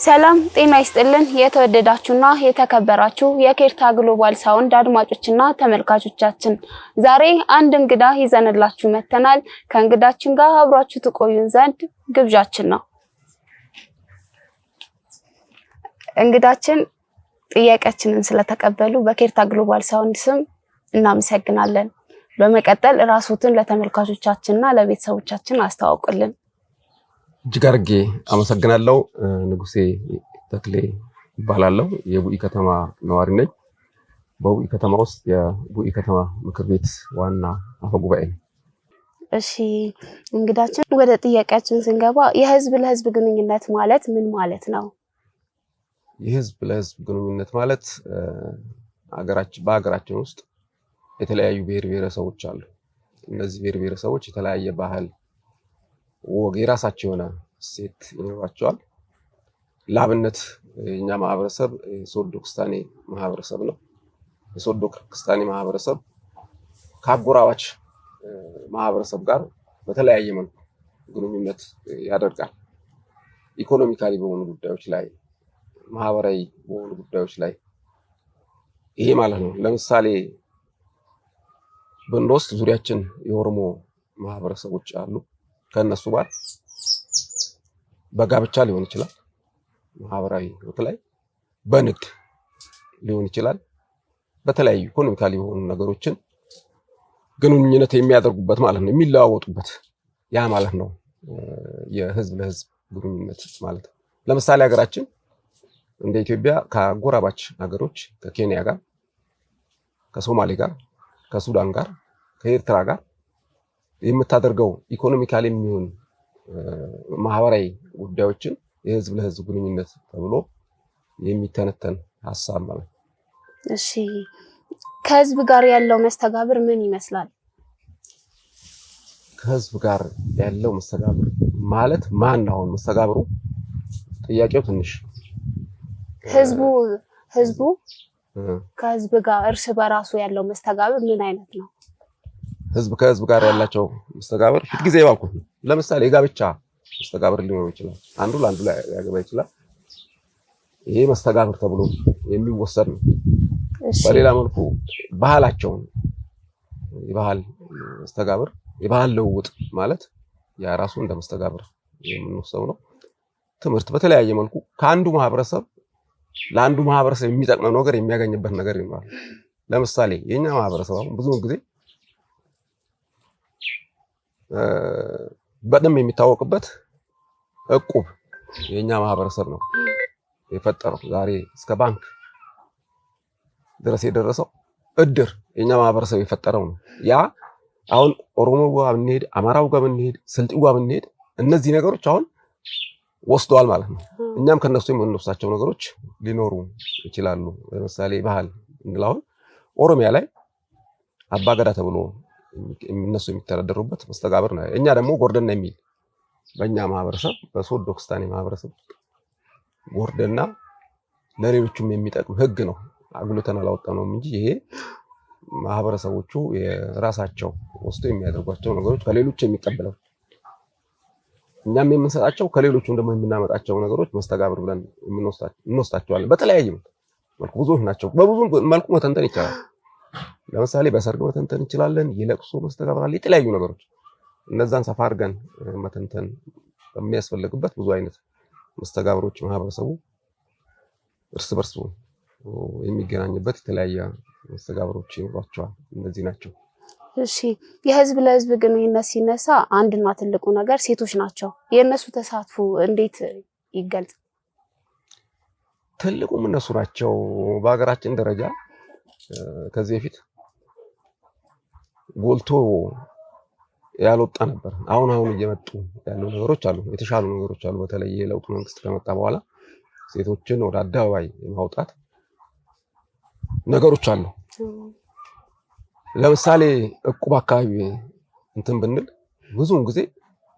ሰላም ጤና ይስጥልን የተወደዳችሁና የተከበራችሁ የኬርታ ግሎባል ሳውንድ አድማጮችና ተመልካቾቻችን ዛሬ አንድ እንግዳ ይዘንላችሁ መተናል። ከእንግዳችን ጋር አብራችሁ ትቆዩን ዘንድ ግብዣችን ነው። እንግዳችን ጥያቄያችንን ስለተቀበሉ በኬርታ ግሎባል ሳውንድ ስም እናመሰግናለን። በመቀጠል ራስዎትን ለተመልካቾቻችንና ለቤተሰቦቻችን አስተዋውቁልን። እጅግ አድርጌ አመሰግናለሁ። ንጉሴ ተክሌ እባላለሁ። የቡኢ ከተማ ነዋሪ ነኝ። በቡኢ ከተማ ውስጥ የቡኢ ከተማ ምክር ቤት ዋና አፈ ጉባኤ ነኝ። እሺ እንግዳችን ወደ ጥያቄያችን ስንገባ የህዝብ ለህዝብ ግንኙነት ማለት ምን ማለት ነው? የህዝብ ለህዝብ ግንኙነት ማለት በሀገራችን ውስጥ የተለያዩ ብሔር ብሔረሰቦች አሉ። እነዚህ ብሔር ብሔረሰቦች የተለያየ ባህል ወግ የራሳቸው የሆነ እሴት ይኖራቸዋል። ለአብነት የኛ ማህበረሰብ የሶዶ ክስታኔ ማህበረሰብ ነው። የሶዶ ክስታኔ ማህበረሰብ ከአጎራባች ማህበረሰብ ጋር በተለያየ መልኩ ግንኙነት ያደርጋል። ኢኮኖሚካሊ በሆኑ ጉዳዮች ላይ፣ ማህበራዊ በሆኑ ጉዳዮች ላይ ይሄ ማለት ነው። ለምሳሌ በእንዶስት ዙሪያችን የኦሮሞ ማህበረሰቦች አሉ። ከነሱ ጋር በጋብቻ ሊሆን ይችላል፣ ማህበራዊ ህይወት ላይ በንግድ ሊሆን ይችላል፣ በተለያዩ ኢኮኖሚካሊ የሆኑ ነገሮችን ግንኙነት የሚያደርጉበት ማለት ነው፣ የሚለዋወጡበት ያ ማለት ነው የህዝብ ለህዝብ ግንኙነት ማለት ነው። ለምሳሌ ሀገራችን እንደ ኢትዮጵያ ከአጎራባች ሀገሮች ከኬንያ ጋር፣ ከሶማሌ ጋር፣ ከሱዳን ጋር፣ ከኤርትራ ጋር የምታደርገው ኢኮኖሚካሊ የሚሆን ማህበራዊ ጉዳዮችን የህዝብ ለህዝብ ግንኙነት ተብሎ የሚተነተን ሀሳብ ማለት። እሺ ከህዝብ ጋር ያለው መስተጋብር ምን ይመስላል? ከህዝብ ጋር ያለው መስተጋብር ማለት ማን ነው? መስተጋብሩ ጥያቄው ትንሽ ህዝቡ ከህዝብ ጋር እርስ በራሱ ያለው መስተጋብር ምን አይነት ነው? ህዝብ ከህዝብ ጋር ያላቸው መስተጋብር ፊት ጊዜ ባልኩት ነው። ለምሳሌ የጋብቻ መስተጋብር ሊኖር ይችላል። አንዱ ለአንዱ ላይ ያገባ ይችላል። ይሄ መስተጋብር ተብሎ የሚወሰድ ነው። በሌላ መልኩ ባህላቸውን የባህል መስተጋብር የባህል ልውውጥ ማለት ያ ራሱ እንደ መስተጋብር የምንወስደው ነው። ትምህርት በተለያየ መልኩ ከአንዱ ማህበረሰብ ለአንዱ ማህበረሰብ የሚጠቅመው ነገር የሚያገኝበት ነገር ይኖራል። ለምሳሌ የኛ ማህበረሰብ አሁን ብዙ ጊዜ በደንብ የሚታወቅበት እቁብ የኛ ማህበረሰብ ነው የፈጠረው። ዛሬ እስከ ባንክ ድረስ የደረሰው እድር የኛ ማህበረሰብ የፈጠረው ነው። ያ አሁን ኦሮሞ ጋር ብንሄድ፣ አማራው ጋር ብንሄድ፣ ስልጤው ጋር ብንሄድ እነዚህ ነገሮች አሁን ወስደዋል ማለት ነው። እኛም ከነሱ የምንወስዳቸው ነገሮች ሊኖሩ ይችላሉ። ለምሳሌ ባህል እንግላውን ኦሮሚያ ላይ አባገዳ ተብሎ እነሱ የሚተዳደሩበት መስተጋብር ነው። እኛ ደግሞ ጎርደና የሚል በእኛ ማህበረሰብ በሶዶ ክስታኔ ማህበረሰብ ጎርደና ለሌሎችም የሚጠቅም ህግ ነው። አጉልተን አላወጣነውም እንጂ ይሄ ማህበረሰቦቹ የራሳቸው ወስዶ የሚያደርጓቸው ነገሮች ከሌሎች የሚቀበለው እኛም የምንሰጣቸው ከሌሎቹም ደግሞ የምናመጣቸው ነገሮች መስተጋብር ብለን እንወስዳቸዋለን። በተለያየ መልኩ ብዙዎች ናቸው። በብዙ መልኩ መተንተን ይቻላል። ለምሳሌ በሰርግ መተንተን እንችላለን። የለቅሶ መስተጋብር አለ፣ የተለያዩ ነገሮች እነዛን ሰፋ አድርገን መተንተን በሚያስፈልግበት ብዙ አይነት መስተጋብሮች ማህበረሰቡ እርስ በርስ የሚገናኝበት የተለያየ መስተጋብሮች ይኖራቸዋል። እነዚህ ናቸው። እሺ የህዝብ ለህዝብ ግንኙነት ሲነሳ አንድና ትልቁ ነገር ሴቶች ናቸው። የእነሱ ተሳትፎ እንዴት ይገልጽ? ትልቁም እነሱ ናቸው። በሀገራችን ደረጃ ከዚህ በፊት ጎልቶ ያልወጣ ነበር። አሁን እየመጡ ያሉ ነገሮች አሉ፣ የተሻሉ ነገሮች አሉ። በተለይ የለውጡ መንግስት ከመጣ በኋላ ሴቶችን ወደ አደባባይ የማውጣት ነገሮች አሉ። ለምሳሌ እቁብ አካባቢ እንትን ብንል ብዙውን ጊዜ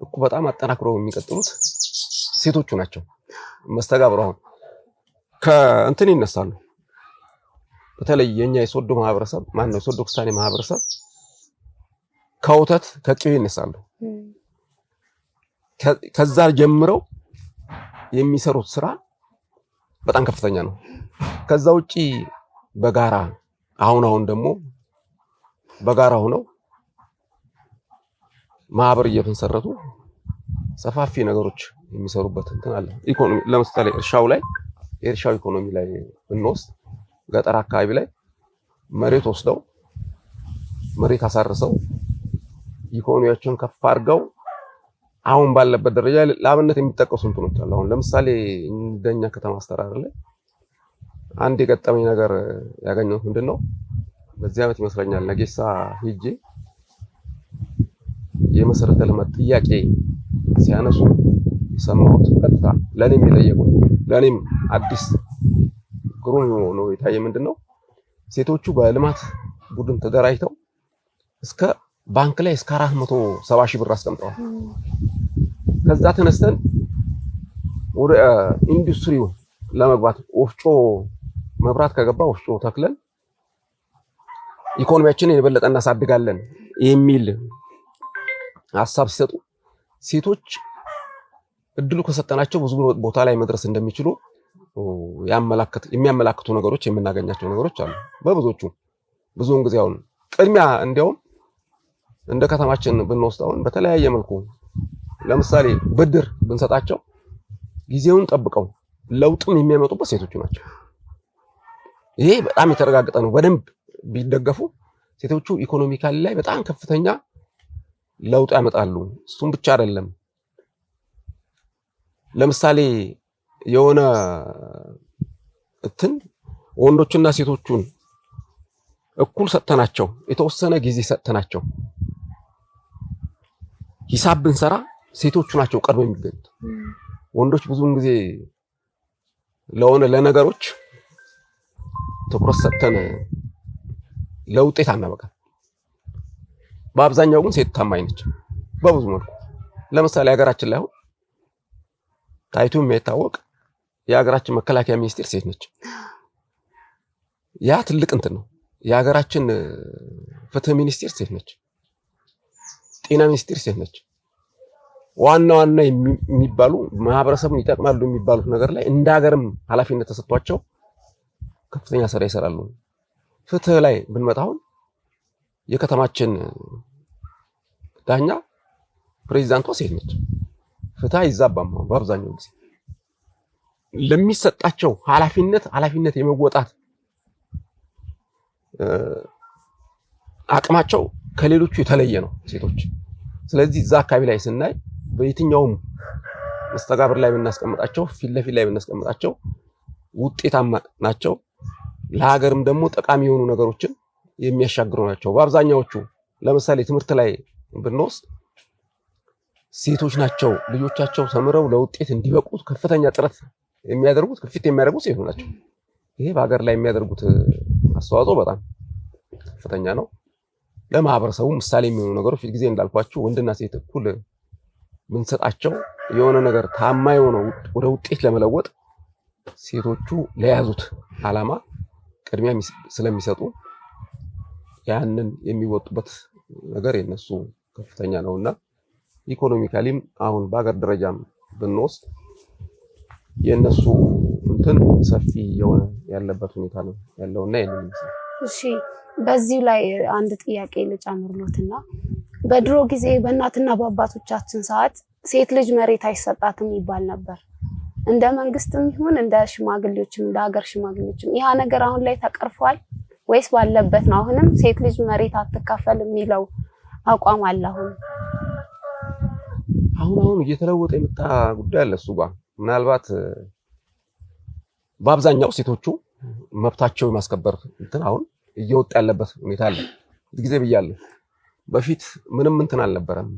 እቁብ በጣም አጠናክረው የሚቀጥሉት ሴቶቹ ናቸው። መስተጋብሩ አሁን ከእንትን ይነሳሉ። በተለይ የኛ የሶዶ ማህበረሰብ የሶዶ ክስታኔ ማህበረሰብ ከወተት ከቅቤ ይነሳሉ። ከዛ ጀምረው የሚሰሩት ስራ በጣም ከፍተኛ ነው። ከዛ ውጪ በጋራ አሁን ደግሞ በጋራ ሆነው ማህበር እየተመሰረቱ ሰፋፊ ነገሮች የሚሰሩበት እንትን አለ። ኢኮኖሚ ለምሳሌ የእርሻው ኢኮኖሚ ላይ ብንወስድ ገጠር አካባቢ ላይ መሬት ወስደው መሬት አሳርሰው ኢኮኖሚያቸውን ከፍ አድርገው አሁን ባለበት ደረጃ ለአብነት የሚጠቀሱ እንትኖች አሉ። አሁን ለምሳሌ እንደኛ ከተማ አስተዳደር ላይ አንድ የገጠመኝ ነገር ያገኘሁት ምንድነው በዚህ ዓመት ይመስለኛል ነጌሳ ሄጄ የመሰረተ ልማት ጥያቄ ሲያነሱ ሰማሁት። ቀጥታ ለኔም የጠየቁት ለኔም አዲስ ግሩም ነው የታየ ምንድነው ሴቶቹ በልማት ቡድን ተደራጅተው እስከ ባንክ ላይ እስከ 470 ሺህ ብር አስቀምጠዋል። ከዛ ተነስተን ወደ ኢንዱስትሪው ለመግባት ወፍጮ መብራት ከገባ ወፍጮ ተክለን ኢኮኖሚያችንን የበለጠ እናሳድጋለን የሚል ሐሳብ ሲሰጡ ሴቶች እድሉ ከሰጠናቸው ብዙ ቦታ ላይ መድረስ እንደሚችሉ የሚያመላክቱ ነገሮች የምናገኛቸው ነገሮች አሉ። ብዙውን ጊዜ አሁን ቅድሚያ እንዲያውም እንደ ከተማችን ብንወስደው በተለያየ መልኩ ለምሳሌ ብድር ብንሰጣቸው ጊዜውን ጠብቀው ለውጥም የሚያመጡበት ሴቶቹ ናቸው። ይሄ በጣም የተረጋገጠ ነው። በደንብ ቢደገፉ ሴቶቹ ኢኮኖሚካሊ ላይ በጣም ከፍተኛ ለውጥ ያመጣሉ። እሱም ብቻ አይደለም። ለምሳሌ የሆነ ወንዶችና ሴቶቹን እኩል ሰጥተናቸው የተወሰነ ጊዜ ሰጥተናቸው ሂሳብ ብንሰራ ሴቶቹ ናቸው ቀድሞ የሚገኙት። ወንዶች ብዙውን ጊዜ ለነገሮች ትኩረት ሰጥተን ለውጤት አናበቃም። በአብዛኛው ግን ሴት ታማኝ ነች በብዙ መልኩ። ለምሳሌ ሀገራችን ላይ አሁን ታይቶ የሚታወቅ የሀገራችን መከላከያ ሚኒስቴር ሴት ነች። ያ ትልቅ እንትን ነው። የሀገራችን ፍትህ ሚኒስቴር ሴት ነች። ጤና ሚኒስቴር ሴት ነች። ዋና የሚባሉ ማህበረሰቡን ይጠቅማሉ የሚባሉት ነገር ላይ እንደ ሀገርም ኃላፊነት ተሰጥቷቸው ከፍተኛ ስራ ይሰራሉ። ፍትህ ላይ ብንመጣ አሁን የከተማችን ዳኛ ፕሬዝዳንቷ ሴት ነች። ፍትህ አይዛባም። በአብዛኛው ጊዜ ለሚሰጣቸው ኃላፊነት የመወጣት አቅማቸው ከሌሎቹ የተለየ ነው ሴቶች። ስለዚህ እዛ አካባቢ ላይ ስናይ በየትኛውም መስተጋብር ላይ ብናስቀምጣቸው ፊት ለፊት ላይ ብናስቀምጣቸው ውጤታማ ናቸው። ለሀገርም ደግሞ ጠቃሚ የሆኑ ነገሮችን የሚያሻግሩ ናቸው። በአብዛኛዎቹ ለምሳሌ ትምህርት ላይ ብንወስድ ሴቶች ናቸው ልጆቻቸው ተምረው ለውጤት እንዲበቁ ከፍተኛ ጥረት የሚያደርጉት ሴቶች ናቸው። ይሄ በሀገር ላይ የሚያደርጉት አስተዋጽኦ በጣም ከፍተኛ ነው። ለማህበረሰቡ ምሳሌ የሚሆኑ ነገሮች ፊት ጊዜ እንዳልኳችሁ ወንድና ሴት እኩል ብንሰጣቸው የሆነ ነገር ታማኝ ሆነው ወደ ውጤት ለመለወጥ ሴቶቹ ለያዙት ዓላማ ቅድሚያ ስለሚሰጡ ያንን የሚወጡበት ነገር የነሱ ከፍተኛ ነውና ኢኮኖሚካሊም አሁን በአገር ደረጃም ብንወስድ የነሱ እንትን ሰፊ የሆነ ያለበት ሁኔታ ነው ያለውና የነሱ ይመስላል። እሺ በዚህ ላይ አንድ ጥያቄ ልጨምርሎትና በድሮ ጊዜ በእናትና በአባቶቻችን ሰዓት ሴት ልጅ መሬት አይሰጣትም ይባል ነበር። እንደ መንግስትም ይሁን እንደ ሽማግሌዎችም እንደ ሀገር ሽማግሌዎችም ያ ነገር አሁን ላይ ተቀርፏል ወይስ ባለበት ነው? አሁንም ሴት ልጅ መሬት አትካፈል የሚለው አቋም አለ? አሁን እየተለወጠ የመጣ ጉዳይ አለ። እሱ ጋር ምናልባት በአብዛኛው ሴቶቹ መብታቸው የማስከበር እንትን አሁን እየወጣ ያለበት ሁኔታ አለ። ጊዜ ብያለሁ በፊት ምንም እንትን አልነበረም።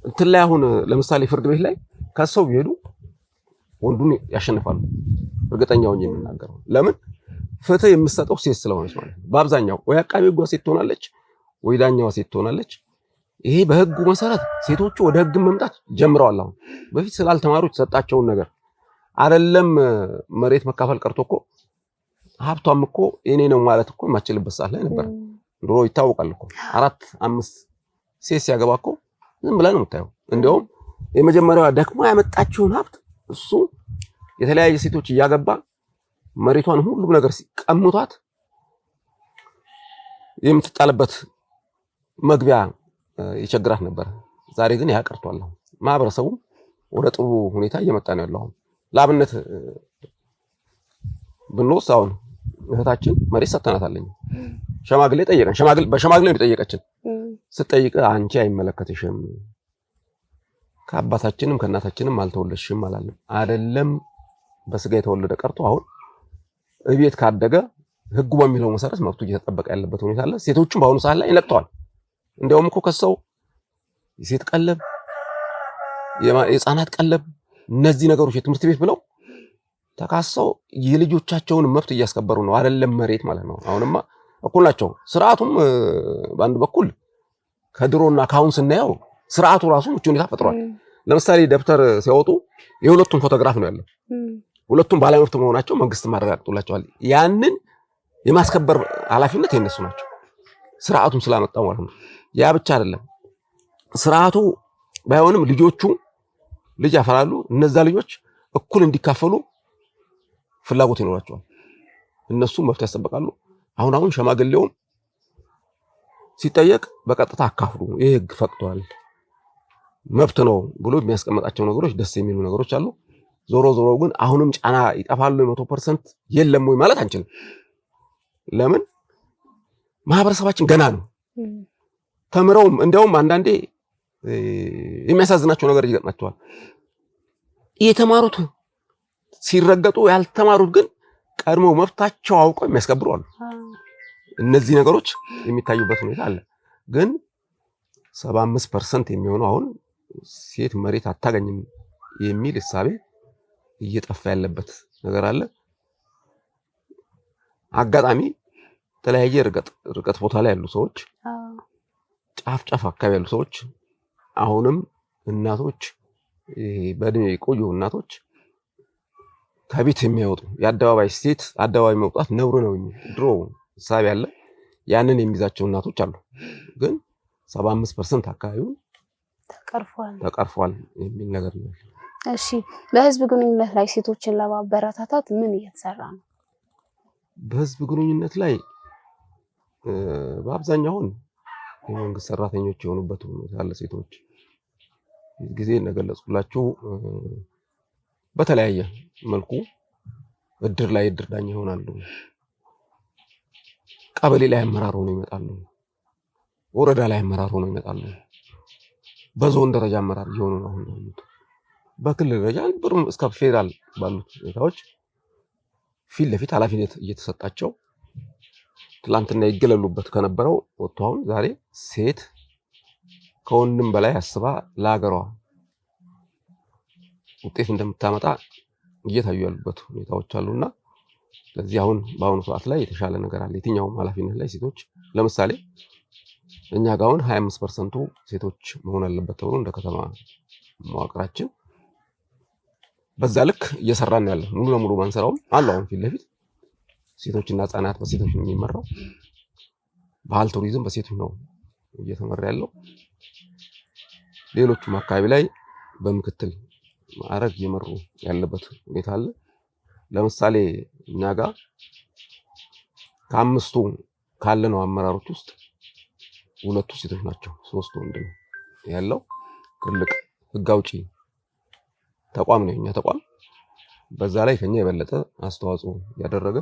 እንትን ላይ አሁን ለምሳሌ ፍርድ ቤት ላይ ከሰው ቢሄዱ ወንዱን ያሸንፋሉ። እርግጠኛውን የምናገረው ለምን ፍትህ የምትሰጠው ሴት ስለሆነች ማለት ነው። በአብዛኛው ወይ አቃቤ ሕጓ ሴት ትሆናለች ወይ ዳኛዋ ሴት ትሆናለች። ይሄ በህጉ መሰረት ሴቶቹ ወደ ህግ መምጣት ጀምረዋል። አሁን በፊት ስላልተማሩ የተሰጣቸውን ነገር አይደለም መሬት መካፈል ቀርቶ እኮ ሀብቷም እኮ የኔ ነው ማለት እኮ የማችልበት ሰዓት ላይ ነበር። ድሮ ይታወቃል እኮ 4-5 ሴት ሲያገባ እኮ ዝም ብለህ ነው የምታየው። እንደውም የመጀመሪያዋ ደክማ ያመጣችውን ሀብት እሱ የተለያየ ሴቶች እያገባ መሬቷን ሁሉም ነገር ሲቀሙታት የምትጣልበት መግቢያ ይቸግራት ነበር። ዛሬ ግን ያቀርቷል። ማህበረሰቡ ወደ ጥሩ ሁኔታ እየመጣ ነው ያለው። ለአብነት ብንወስድ አሁን እህታችን መሬት ሰጥተናታለኝ። ሸማግሌ ጠየቀን። በሸማግሌ ነው የጠየቀችን። ስትጠይቅ አንቺ አይመለከትሽም፣ ከአባታችንም ከእናታችንም አልተወለድሽም አላለም። አይደለም በስጋ የተወለደ ቀርቶ አሁን እቤት ካደገ ህጉ በሚለው መሰረት መብቱ እየተጠበቀ ያለበት ሁኔታ አለ። ሴቶቹም በአሁኑ ሰዓት ላይ ነቅተዋል። እንደውም እኮ ከሰው የሴት ቀለብ፣ የህፃናት ቀለብ፣ እነዚህ ነገሮች የትምህርት ቤት ብለው ተካሰው የልጆቻቸውን መብት እያስከበሩ ነው። አይደለም መሬት ማለት ነው። አሁንማ እኩል ናቸው። ስርዓቱም በአንድ በኩል ከድሮና ካሁን ስናየው ስርዓቱ ራሱ ምቹ ሁኔታ ፈጥሯል። ለምሳሌ ደብተር ሲያወጡ የሁለቱም ፎቶግራፍ ነው ያለው። ሁለቱም ባለመብት መሆናቸው መንግስት ማረጋግጦላቸዋል። ያንን የማስከበር ኃላፊነት የነሱ ናቸው፣ ስርዓቱም ስላመጣው ማለት ነው። ያ ብቻ አይደለም፣ ስርዓቱ ባይሆንም ልጆቹ ልጅ ያፈራሉ። እነዛ ልጆች እኩል እንዲካፈሉ ፍላጎት ይኖራቸዋል። እነሱ መብት ያስጠብቃሉ። አሁን ሸማግሌውም ሲጠየቅ በቀጥታ አካፍሉ፣ ይሄ ህግ ፈቅዷል፣ መብት ነው ብሎ የሚያስቀምጣቸው ነገሮች ደስ የሚሉ ነገሮች አሉ። ዞሮ ግን አሁንም ጫና ይጠፋሉ 100% የለም ወይ ማለት አንችልም። ለምን ማህበረሰባችን ገና ነው። ተምረውም እንደውም አንዳንዴ የሚያሳዝናቸው ነገር ይገጥማቸዋል። የተማሩት ሲረገጡ ያልተማሩት ግን ቀድሞ መብታቸው አውቀው የሚያስከብሩ አሉ። እነዚህ ነገሮች የሚታዩበት ሁኔታ አለ። ግን 75% የሚሆነው አሁን ሴት መሬት አታገኝም የሚል እሳቤ እየጠፋ ያለበት ነገር አለ። አጋጣሚ ተለያየ ርቀት ቦታ ላይ ያሉ ሰዎች፣ ጫፍ አካባቢ ያሉ ሰዎች አሁንም እናቶች በእድሜ የቆዩ እናቶች ከቤት የሚያወጡ የአደባባይ ሴት አደባባይ መውጣት ነውር ነው የሚል ድሮ እሳቤ አለ። ያንን የሚይዛቸው እናቶች አሉ። ግን 75% አካባቢው ተቀርፏል የሚል ነገር ነው። እሺ፣ በህዝብ ግንኙነት ላይ ሴቶችን ለማበረታታት ምን እየተሰራ ነው? በህዝብ ግንኙነት ላይ በአብዛኛው የመንግስት ሰራተኞች የሆኑበት ያለ ሴቶች ጊዜ እንደገለጽኩላችሁ በተለያየ መልኩ እድር ላይ እድር ዳኛ ይሆናሉ። ቀበሌ ላይ አመራር ሆነው ይመጣሉ። ወረዳ ላይ አመራር ሆነው ይመጣሉ። በዞን ደረጃ አመራር እየሆኑ ነው አሁን ያሉት። በክልል ደረጃ ብሩም እስከ ፌደራል ባሉት ሁኔታዎች ፊት ለፊት ኃላፊነት እየተሰጣቸው ትላንትና ይገለሉበት ከነበረው ወጥተው አሁን ዛሬ ሴት ከወንድም በላይ አስባ ለሀገሯ ውጤት እንደምታመጣ እየታዩ ያሉበት ሁኔታዎች አሉና ስለዚህ አሁን በአሁኑ ሰዓት ላይ የተሻለ ነገር አለ። የትኛውም ኃላፊነት ላይ ሴቶች ለምሳሌ እኛ ጋር አሁን 25% ሴቶች መሆን አለበት ተብሎ እንደ ከተማ መዋቅራችን በዛ ልክ እየሰራን ያለ ሙሉ ለሙሉ ማንሰራው አለ። አሁን ፊት ለፊት ሴቶችና ህጻናት በሴቶች ነው የሚመራው። ባህል ቱሪዝም በሴቶች ነው እየተመራ ያለው። ሌሎችም አካባቢ ላይ በምክትል ማዕረግ እየመሩ ያለበት ሁኔታ አለ። ለምሳሌ እኛ ጋር ከአምስቱ ካለነው አመራሮች ውስጥ 2 ሴቶች ናቸው፣ 3 ወንድ ነው ያለው። ትልቅ ህግ አውጪ ተቋም ነው የኛ ተቋም። በዛ ላይ ከኛ የበለጠ አስተዋጽኦ ያደረገ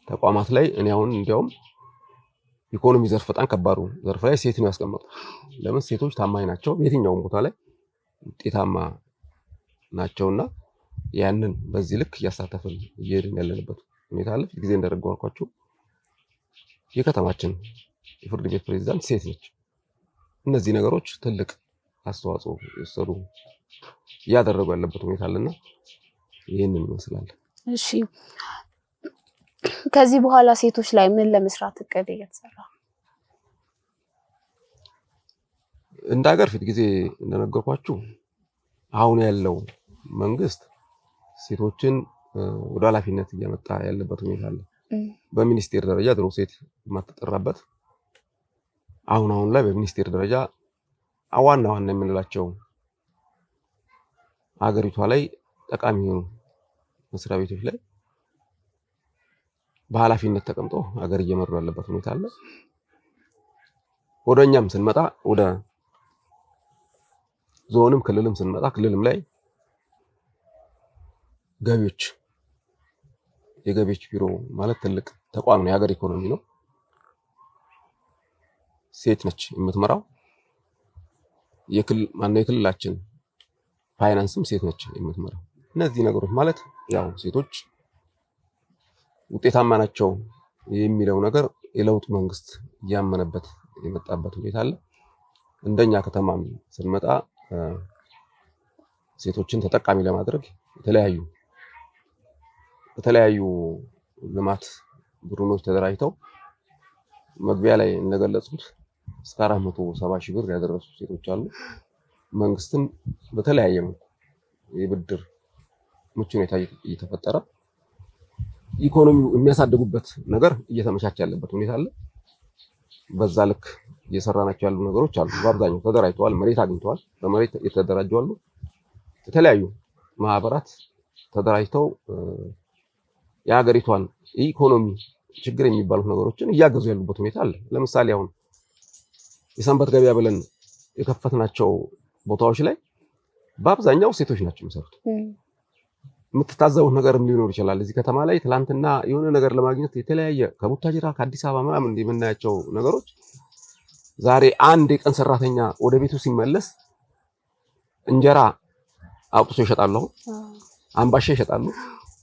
ተቋማት ላይ እኔ አሁን እንዲያውም ኢኮኖሚ ዘርፍ በጣም ከባዱ ዘርፍ ላይ ሴት ነው ያስቀመጠው። ለምን ሴቶች ታማኝ ናቸው፣ የትኛውም ቦታ ላይ ውጤታማ ናቸውና ያንን በዚህ ልክ እያሳተፈን እየሄድን ያለንበት ሁኔታ አለ። ጊዜ እንደረጋግኳችሁ የከተማችን የፍርድ ቤት ፕሬዝዳንት ሴት ነች። እነዚህ ነገሮች ትልቅ አስተዋጽኦ የሰሩ ያደረጉ ያለበት ሁኔታ አለና ይሄንን ይመስላል። እሺ፣ ከዚህ በኋላ ሴቶች ላይ ምን ለመስራት እቅድ እየተሰራ? እንደ ሀገር ፊት ጊዜ እንደነገርኳችሁ አሁን ያለው መንግስት ሴቶችን ወደ ኃላፊነት እያመጣ ያለበት ሁኔታ አለ። በሚኒስቴር ደረጃ ድሮ ሴት የማትጠራበት አሁን ላይ በሚኒስቴር ደረጃ ዋና የምንላቸው ሀገሪቷ ላይ ጠቃሚ የሆኑ መስሪያ ቤቶች ላይ በኃላፊነት ተቀምጦ ሀገር እየመሩ ያለበት ሁኔታ አለ። ወደኛም ስንመጣ ወደ ዞንም ክልልም ስንመጣ ክልልም ላይ የገቢዎች ቢሮ ማለት ትልቅ ተቋም ነው፣ የሀገር ኢኮኖሚ ነው። ሴት ነች የምትመራው። የክልላችን ፋይናንስም ሴት ነች የምትመራው። እነዚህ ነገሮች ማለት ያው ሴቶች ውጤታማ ናቸው የሚለው ነገር የለውጥ መንግስት እያመነበት የመጣበት ሁኔታ አለ። እንደኛ ከተማም ስንመጣ ሴቶችን ተጠቃሚ ለማድረግ የተለያዩ ልማት ቡድኖች ተደራጅተው መግቢያ ላይ እንደገለጹት እስከ 470 ሺህ ብር ያደረሱ ሴቶች አሉ። መንግስትም በተለያየ መልኩ የብድር ምቹ ሁኔታ እየተፈጠረ ኢኮኖሚው የሚያሳድጉበት ነገር እየተመቻቸ ያለበት ሁኔታ አለ። በዛ ልክ እየሰራናቸው ያሉ ነገሮች አሉ። በአብዛኛው ተደራጅተዋል፣ መሬት አግኝተዋል፣ በመሬት የተደራጁ አሉ። የተለያዩ ማህበራት ተደራጅተው የሀገሪቷን ኢኮኖሚ ችግር የሚባሉት ነገሮችን እያገዙ ያሉበት ሁኔታ አለ። ለምሳሌ አሁን የሰንበት ገበያ ብለን የከፈትናቸው ቦታዎች ላይ በአብዛኛው ሴቶች ናቸው የሚሰሩት። የምትታዘቡት ነገርም ሊኖር ይችላል። እዚህ ከተማ ላይ ትላንትና የሆነ ነገር ለማግኘት የተለያየ ከቡታጅራ ከአዲስ አበባ ምናምን የምናያቸው ነገሮች ዛሬ አንድ የቀን ሰራተኛ ወደ ቤቱ ሲመለስ እንጀራ አውጥቶ ይሸጣሉ፣ አምባሻ ይሸጣሉ፣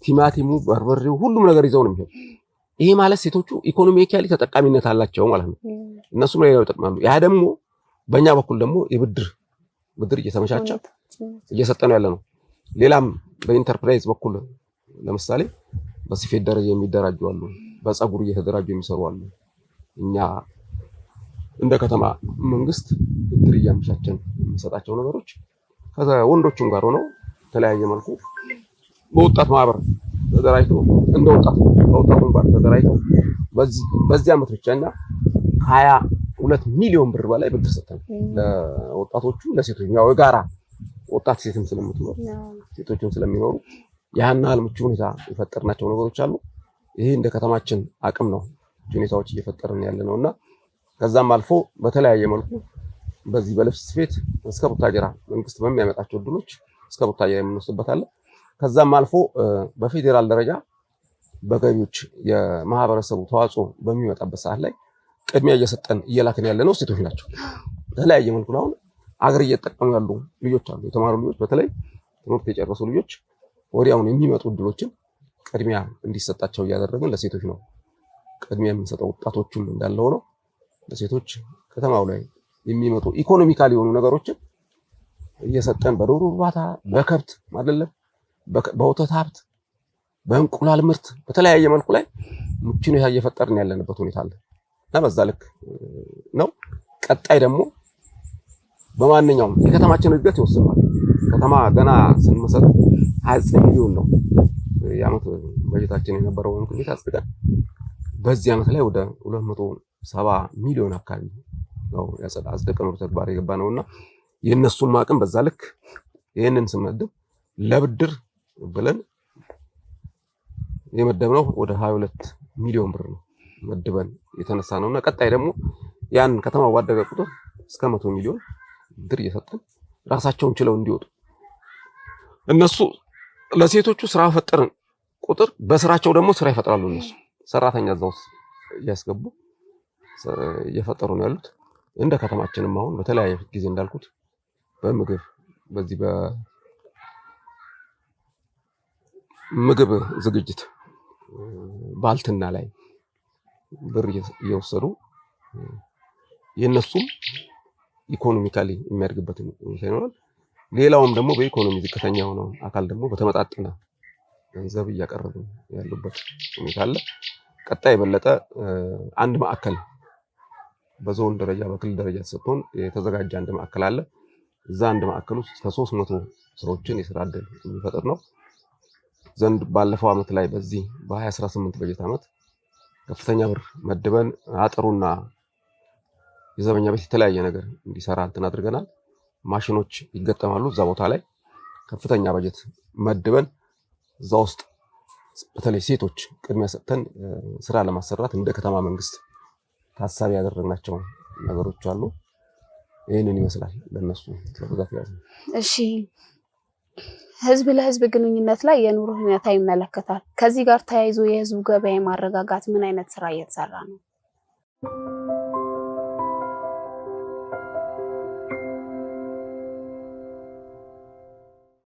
ቲማቲሙ፣ በርበሬው ሁሉም ነገር ይዘው ነው የሚሸጡት። ይሄ ማለት ሴቶቹ ኢኮኖሚካሊ ተጠቃሚነት አላቸው ማለት ነው። እነሱም ላይ ይጠቅማሉ። ያ ደግሞ በእኛ በኩል ደግሞ ብድር እየተመቻቸ እየሰጠነው ያለ ነው። ሌላም በኢንተርፕራይዝ በኩል ለምሳሌ በስፌት ደረጃ የሚደራጁ አሉ፣ በፀጉር እየተደራጁ የሚሰሩ አሉ። እኛ እንደ ከተማ መንግስት ብድር እያመቻቸን የሚሰጣቸው ነገሮች ከወንዶቹም ጋር ሆነው የተለያየ መልኩ በወጣት ማህበር ተደራጅተው እንደ ወጣቱም ጋር ተደራጅተው በዚህ ዓመት ብቻኛ 22 ሚሊዮን ብር በላይ ብድር ሰጥተናል ለወጣቶቹ ለሴቶች። ያው የጋራ ወጣት ሴትም ስለምትኖር ሴቶችም ስለሚኖሩ ያን ያህል ምቹ ሁኔታ የፈጠርናቸው ነገሮች አሉ። ይሄ እንደ ከተማችን አቅም ነው ሁኔታዎች እየፈጠርን ያለ ነውና ከዛም አልፎ በተለያየ መልኩ በዚህ በልብስ ስፌት እስከ ቡታጅራ መንግስት በሚያመጣቸው እድሎች እስከ ቡታጅራ የምንወስድበት አለ። ከዛም አልፎ በፌዴራል ደረጃ በገቢዎች የማህበረሰቡ ተዋጽኦ በሚመጣበት ሰዓት ላይ ቅድሚያ እየሰጠን እየላክን ያለ ነው ሴቶች ናቸው። በተለያየ መልኩ አሁን አገር እየተጠቀሙ ያሉ ልጆች አሉ። የተማሩ ልጆች በተለይ ትምህርት የጨረሱ ልጆች ወዲያውኑ የሚመጡ እድሎችን ቅድሚያ እንዲሰጣቸው እያደረግን ለሴቶች ነው ቅድሚያ የምንሰጠው። ወጣቶቹም እንዳለ ሆነው ለሴቶች ከተማው ላይ የሚመጡ ኢኮኖሚካሊ የሆኑ ነገሮችን እየሰጠን በዶሮ እርባታ፣ በከብት አይደለም በወተት ሀብት፣ በእንቁላል ምርት በተለያየ መልኩ ላይ ምቹ ሁኔታ እየፈጠርን ያለንበት ሁኔታ አለ እና በዛ ልክ ነው። ቀጣይ ደግሞ በማንኛውም የከተማችን እድገት ይወስናል። ከተማ ገና ስንመሰረት 29 ሚሊዮን ነው የዓመት በጀታችን የነበረው እንግዲህ አስጥቀን በዚህ ዓመት ላይ ወደ 270 ሚሊዮን አካባቢ ነው አጽድቀን ወደ ተግባር የገባ ነውና የእነሱን አቅም በዛ ልክ ይሄንን ስንመድብ ለብድር ብለን የመደብነው ወደ 22 ሚሊዮን ብር ነው መድበን የተነሳ ነውና ቀጣይ ደግሞ ያን ከተማ ባደገ ቁጥር እስከ 100 ሚሊዮን ብድር እየሰጠን ራሳቸውን ችለው እንዲወጡ እነሱ ለሴቶቹ ስራ ፈጠርን ቁጥር በስራቸው ደግሞ ስራ ይፈጥራሉ። እነሱ ሰራተኛ እዛው እያስገቡ እየፈጠሩ ነው ያሉት። እንደ ከተማችንም አሁን በተለያየ ጊዜ እንዳልኩት በምግብ በዚህ በምግብ ዝግጅት ባልትና ላይ ብር እየወሰዱ የነሱም ኢኮኖሚካሊ የሚያድግበት ሁኔታ ይኖራል። ሌላውም ደግሞ በኢኮኖሚ ዝቅተኛ ሆነው አካል ደግሞ በተመጣጠነ ገንዘብ እያቀረቡ ያሉበት ሁኔታ አለ። ቀጣይ የበለጠ አንድ ማዕከል በዞን ደረጃ በክልል ደረጃ ተሰጥቶን የተዘጋጀ አንድ ማዕከል አለ። እዛ አንድ ማዕከል ውስጥ ከ300 ሰዎችን የስራ ዕድል የሚፈጥር ነው ዘንድ ባለፈው ዓመት ላይ በዚህ በ2018 በጀት ዓመት ከፍተኛ ብር መድበን አጥሩና የዘበኛ ቤት የተለያየ ነገር እንዲሰራ እንትን አድርገናል። ማሽኖች ይገጠማሉ እዛ ቦታ ላይ ከፍተኛ በጀት መድበን እዛ ውስጥ በተለይ ሴቶች ቅድሚያ ሰጥተን ስራ ለማሰራት እንደ ከተማ መንግስት ታሳቢ ያደረግናቸው ነገሮች አሉ። ይሄንን ይመስላል ለነሱ ተፈዛፍ ያለው። እሺ ህዝብ ለህዝብ ግንኙነት ላይ የኑሮ ሁኔታ ይመለከታል። ከዚህ ጋር ተያይዞ የህዝቡ ገበያ ማረጋጋት ምን አይነት ስራ እየተሰራ ነው?